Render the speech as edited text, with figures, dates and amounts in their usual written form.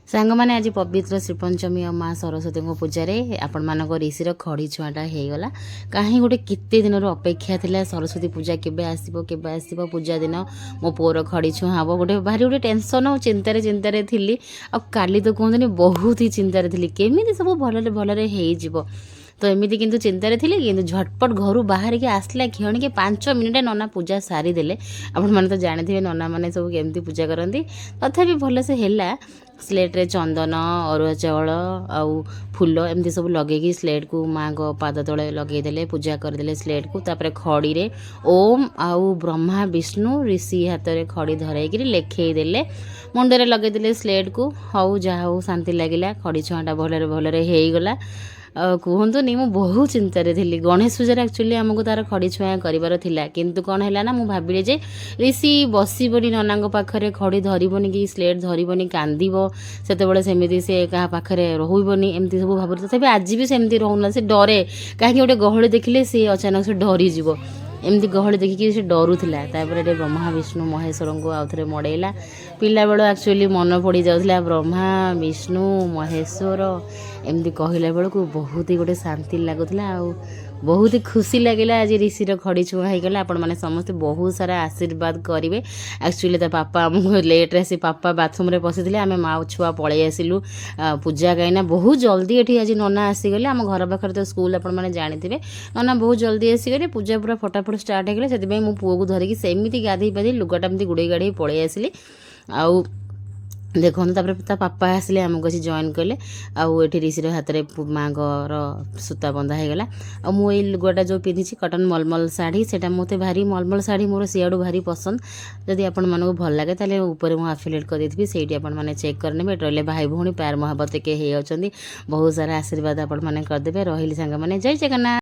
सांग मैंने आज पवित्र श्रीपंचमी और माँ सरस्वती पूजा आपण मानक ऋषिर खड़ी छुआटा होगला कहीं गोटे केते दिन अपेक्षा थिला सरस्वती पूजा केबे आसो पूजा दिन मो पुअर खड़ी छुआ हम गोटे भारी गोटे टेंशन और चिंतार चिंतार थी आ काली तो कहते बहुत ही चिंतार थी केमी सब भल भलरे हो तो एमती किंतु चिंतार थी कि झटपट घर बाहर के आसला क्षण के 5 मिनिट नना पूजा सारीदे आपण मैंने तो जानते नना मैंने सब केमती पूजा करती तथापि भलसे है स्लेट रे चंदन अरुआ चाउल आउ फूल एमती सब लगे स्लेट को माँ को पाद तले लगेदेले पूजा करदे स्लेट को तापर खड़ी रे ओम आउ ब्रह्मा विष्णु ऋषि हाथ में खड़ी धरैकि लेखेदेले मुंडे लगेदेले स्लेट को हाउ जहा हाउ शांति लगिला खड़ी छुआटा भलरे भलरे होगला कहतुनि मु बहुत चिंतार थी गणेश पूजा एक्चुअली आमको तार खड़ी छुआ करार था किंतु कौन है ना मुझे भाविली जे ऋषि बसबनी नना पाखे खड़ी धरबनी कि स्लेट धरबनी कांदब से सेमती से क्या पाखे रोबनी एमती सब भाव तथापि आज भी सेमती रोना से डरे कहीं गोटे गहली देखिले सी अचानक से डरीज एमती गहली देखिकी से डरुला तापर ब्रह्मा विष्णु महेश्वर को आउ थे मड़ेला पिला बेल एक्चुअली मन पड़ जाऊला ब्रह्मा विष्णु महेश्वर एमती कहला बेलू बहुत ही गोटे शांति लगुला आ बहुत ही खुशी लगे आज ऋषिर खड़ी छुआ होगला आपण मैंने समस्ते बहुत सारा आशीर्वाद करेंगे एक्चुअली तो पापा आमको लेट्रे आसी पापा बाथरूम रे पशिले आम माँ छुआ पलि आसिलु पूजा कहीं बहुत जल्दी ये आज नना आसीगले आम घर पाखे तो स्कूल आपने जानते नना बहुत जल्दी आसीगले पूजा पूरा फटाफट स्टार्ट होगले से मो पुओ को धरिकी सेमती गाधे पाधे लुगाटा एमती गुड़े गाड़ी पलि आसिली आउ देखो तापर पापा आसिले आमको आसी जॉइन कले आउ ये ऋषिर हाथ में माँ सूता बंधा होगला आ मुझे लुगाटा जो पिंधि कटन मलमल शाढ़ी से मत भारी मलमल शाढ़ी मोर सियाड़ू भारी पसंद जदि आपण मानक भल लगे ताले ऊपर मुझे आफिलेट करदेवि से आपने चेक करने रही भाई भौणी प्यार मोहब्बत के होती बहुत सारा आशीर्वाद आपण मैंने करदे रही सांग मैंने जय जगन्नाथ।